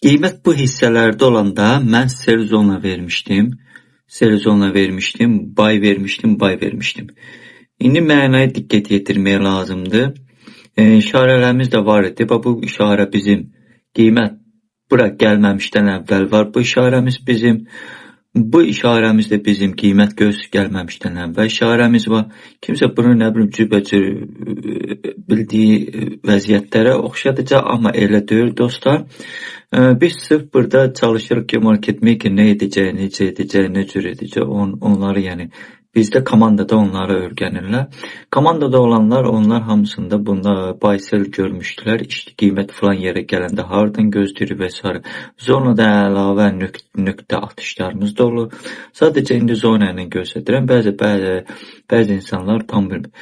Qiymət bu hissələrdə olanda mən sell zona vermişdim. Sell zona vermişdim, buy vermişdim. İndi mənaya diqqət yetirmək lazımdır. İşarələrimiz də var idi. Bu işarə bizim qiymət bura gəlməmişdən əvvəl var. Bu işarəmiz bizim. Bu işarəmiz də bizim qiymət gəlməmişdən əvvəl işarəmiz var. Kimsə bunu nə bilim cürbəcür bildiyi vəziyyətlərə oxşadacaq, amma elə deyil dostlar. Biz sırf burada çalışırıq ki, market maker nə edəcək, necə edəcək, nə cür edəcək, onları yəni bizdə komandada onları öyrənirlər. Komandada olanlar, onlar hamısında bunda buy sell görmüşdülər. İşte qiymət falan yerə gələndə hardan gözləyir və s. Zonada əlavə nöqtə atışlarımız da olur. Sadəcə indi zona ilə göstərirəm. Bəzi insanlar tam bilmir.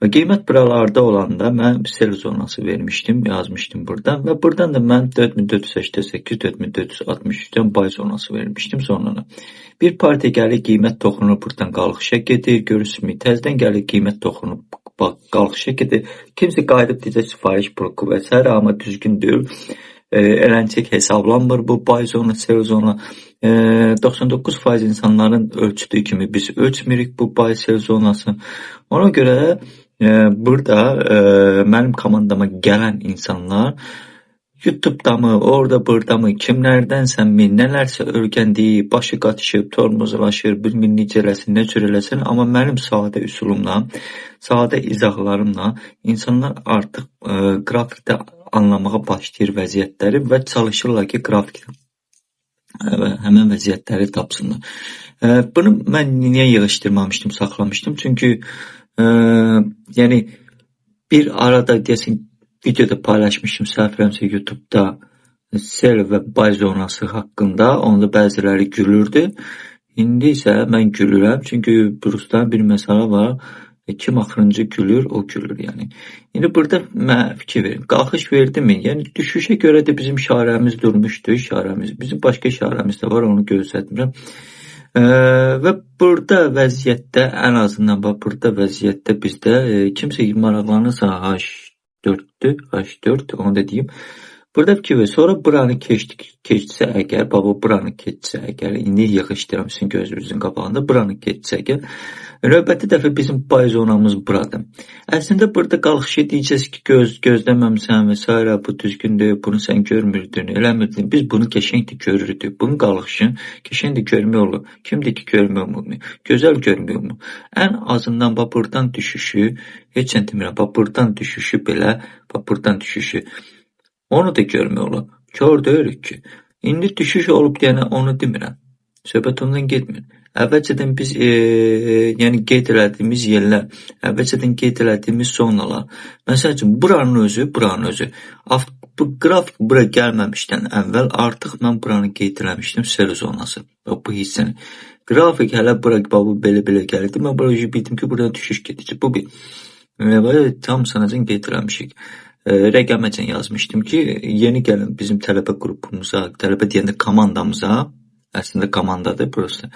Qiymət buralarda olanda mən sell zonası vermişdim, yazmışdım buradan və buradan da mən 4488, 4463-dən buy zonası vermişdim zonana. Bir partiya gəlir, qiymət toxunur, buradan qalxışa gedir, görürsünüz, təzədən gəlir, qiymət toxunur, qalxışa gedir. Kimsə qayıdıb deyəcək sifariş bloku və s. amma düzgün deyil. Eləncək hesablanmır bu buy zona, sell zona. 99% insanların ölçdüyü kimi biz ölçmürük bu buy sell zonası. Ona görə burada mənim komandama gələn insanlar YouTube'da mı, orada burada mı, kimlərdənsənmi, nələrsə öyrəndiyi, başı qatışıb, tormozlaşır, bilmir necə eləsin, nə cür eləsin, amma mənim sadə üsulumla, sadə izahlarımla insanlar artıq qrafikdə anlamağa başlayır vəziyyətləri və çalışırlar ki, qrafikdə həmən vəziyyətləri tapsınlar. Bunu mən niyə yığışdırmamışdım, saxlamışdım? Çünki yəni bir arada deyəsin videoda paylaşmışdım, səhv YouTube'da sell və buy zonası haqqında, onda bəziləri gülürdü. İndi isə mən gülürəm, çünki Bruce'dan bir məsələ var. Kim axırıncı gülür, o gülür yəni. İndi burada mən fikir verim. Qalxış verdi mi? Yəni düşüşə görə də bizim işarəmiz durmuşdu, bizim başqa işarəmiz də var, onu göstərmirəm. Və burada vəziyyətdə, ən azından burada vəziyyətdə bizdə kimsə maraqlanırsa H4, onu da deyim. Burada fikir ver, sonra buranı keçsə əgər, buranı keçsə əgər, indi yığışdıram sizin gözünüzün qabağında, buranı keçsə əgər, növbəti dəfə bizim buy zonamız buradır. Əslində burada qalxışı deyəcəz ki, gözləməmsən və s. bu düzgündür, bunu sən görmürdün, eləmirdin. Biz bunu qəşəngdir görürdük. Bunun qalxışını qəşəngdir görmək olur. Kimdir ki, görmək olmur? Gözəl görmək olmur. Ən azından buradan düşüşü, heç demirəm, buradan düşüşü belə, buradan düşüşü, onu da görmək olur. Kör deyirik ki, indi düşüş olub deyənə onu demirəm. Söhbət ondan getmir. Əvvəlcədən biz yəni qeyd elədiyimiz yerlər, əvvəlcədən qeyd elədiyimiz zonalar. Məsəl üçün, buranın özü. Bu qrafik bura gəlməmişdən əvvəl artıq mən buranı qeyd eləmişdim, sell zonası. Bu hissəni. Qrafik hələ bura belə gəlirdi. Mən buraya bildim ki, buradan düşüş gedəcək. Bu bir. Tam sanacan qeyd eləmişik. Rəqəməcən yazmışdım ki, yeni gələn bizim tələbə qrupumuza, tələbə deyəndə komandamıza, əslində komandadır burası.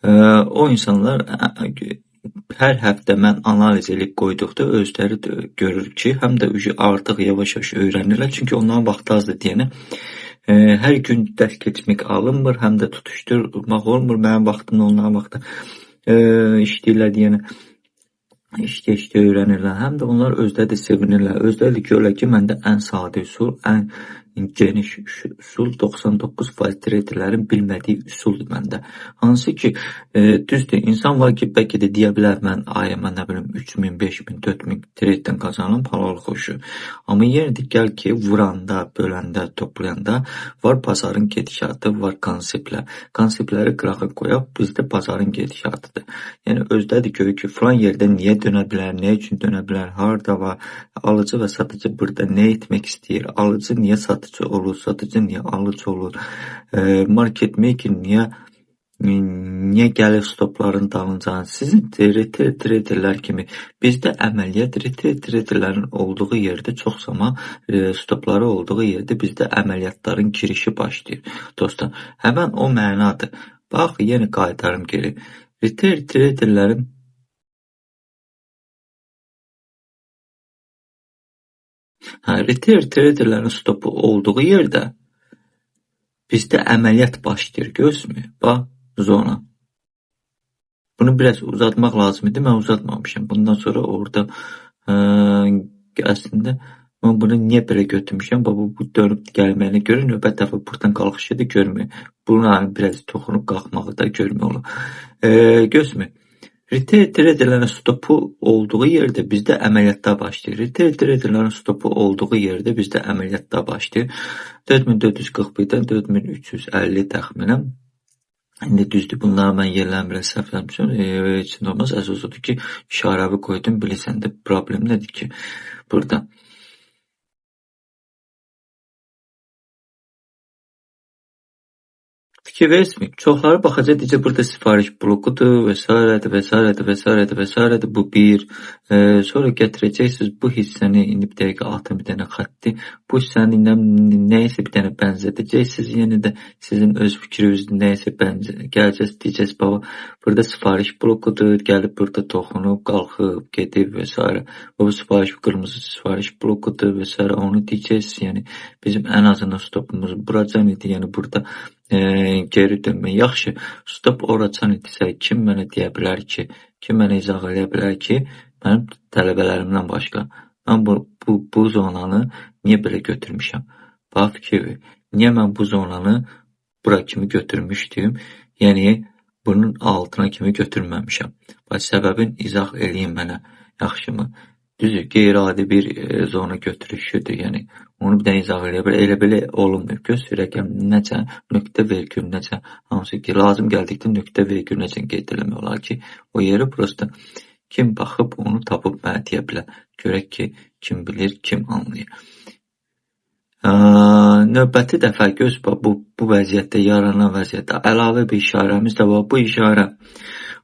O insanlar hər həftə mən analiz edib qoyduqda özləri görür ki, həm də artıq yavaş-yavaş öyrənirlər. Çünki onların vaxtı azdır deyənə. Hər gün dərs keçmək alınmır, həm də tutuşdurmaq olmur. Mənim vaxtımda, onların vaxtı işləyirlər deyənə. İşte öyrənirlər. Həm də onlar özləri də sevinirlər. Özləri də görürlər ki, məndə ən sadə üsul, ən geniş üsul 99% traderlərin bilmədiyi üsuldur məndə. Hansı ki, düzdür, insan var ki, bəlkə də deyə bilər, mən ayəmə nə bilim 3000, 5000, 4000 tradedən qazanım, halal xoşu. Amma yenə də gəl ki, vuranda, böləndə, toplayanda var bazarın gedişatı, var konseptlər. Konseptləri qırağa qoyaq, bizdə bazarın gedişatıdır. Yəni özləri də görür ki, filan yerdə niyə dönə bilər, nə üçün dönə bilər, harada var, alıcı və satıcı burada nə etmək istəyir, alıcı niyə satıcı olur, satıcı niyə alıcı olur, market maker niyə gəlir stopların dalınca. Sizin retail traderlər kimi bizdə əməliyyat retail traderlərin olduğu yerdə çox zaman stopları olduğu yerdə bizdə əməliyyatların girişi başlayır. Dostlar, həmən o mənadır. Bax, yenə qaytarım geri. Retail traderlərin stopu olduğu yerdə Bizdə əməliyyat başlayır, görürsünüzmü? Bax, zona. Bunu biraz uzatmaq lazım idi. Mən uzatmamışam. Bundan sonra orada əslində mən bunu niyə belə götürmüşəm? Bu dönüb gəlməyinə görə növbət dəfə buradan qalxışı da görmür. Buna biraz toxunub qalxmağı da görmür olur. Görürsünüzmü? Retail traderlərin stopu olduğu yerdə bizdə əməliyyatlar başlayır. Retail traderlərin stopu olduğu yerdə bizdə əməliyyatlar başlayır. 4441-dən 4350 təxminən. İndi düzdür, bunları mən yerlərini biraz səhvləmişəm. Heç nə olmaz. Əsas odur ki, işarəvi qoydum. Bilirsən də problem nədir ki, burada. Fikir verirsiniz, çoxları baxacaq, deyəcək burada sifariş blokudur və s. Bu bir. Sonra gətirəcəksiniz bu hissəni, indi bir dəqiqə atın bir dənə xətti. Bu hissəni nəyisə bir dənə bənzədəcəksiniz. Yenə də sizin öz fikriniz nəyisə gələcəksiniz, deyəcəksiniz, baba, burada sifariş blokudur, gəlib burada toxunub, qalxıb, gedib və s. Bu sifariş, qırmızı sifariş blokudur və s. Onu deyəcəksiniz, yəni bizim ən azından stopumuz buracan idi, yəni burada geri dönmək. Yaxşı, stop oracan idisə, kim mənə deyə bilər ki, kim mənə izah edə bilər ki, mənim tələbələrimdən başqa mən bu zonanı niyə belə götürmüşəm? Bax, fikir ver. Niyə mən bu zonanı bura kimi götürmüşdüm? Yəni, bunun altına kimi götürməmişəm. Bax, səbəbin izah eləyin mənə, yaxşımı? Düzdür, qeyri-adi bir zona götürüşüdür, yəni onu bir dənə izah eləyə bilər. Elə belə olunmuyor. Göstər rəqəm necə, nöqtə vergül necə, hansı ki, lazım gəldikdə nöqtə vergül necə qeyd eləmək olar ki, o yeri prosta kim baxıb onu tapıb mənə deyə bilər. Görək ki, kim bilir, kim anlayır. Növbəti dəfə göz bu vəziyyətdə, yaranan vəziyyətdə əlavə bir işarəmiz də var. Bu işarə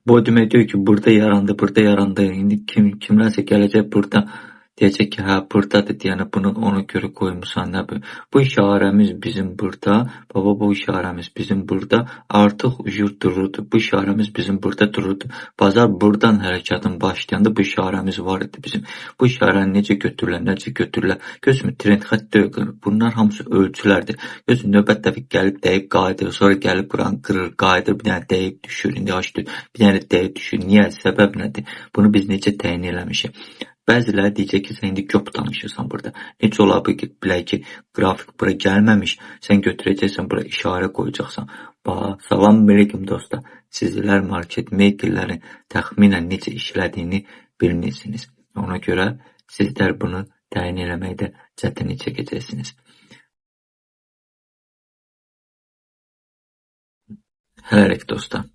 bu demək deyir ki, burada yarandı. İndi kimlərsə gələcək burada deyəcək ki, hə, buradadır, yəni bunu ona görə qoymusan, nə bu? Bu işarəmiz bizim burada, baba, bu işarəmiz bizim burada artıq dururdu. Bu işarəmiz bizim burada dururdu. Bazar buradan hərəkatın başlayanda bu işarəmiz var idi bizim. Bu işarəni necə götürürlər? Gözümü trend xətt deyil. Bunlar hamısı ölçülərdir. Gözüm növbət dəfə gəlib dəyib qayıdır, sonra gəlib buranı qırır, qayıdır, bir dənə dəyib düşür, indi açdı, bir dənə dəyib düşür. Niyə? Səbəb nədir? Bunu biz necə təyin eləmişik? Bəziləri deyəcək ki, sən indi göp danışırsan burada. Necə ola bilək ki, qrafik bura gəlməmiş, sən götürəcəksən, bura işarə qoyacaqsan. Bax, salam aleyküm dostlar. Sizlər market makerlərin təxminən necə işlədiyini bilmirsiniz. Ona görə sizlər bunu təyin eləməkdə çətinlik çəkəcəksiniz. Hələlik dostlar.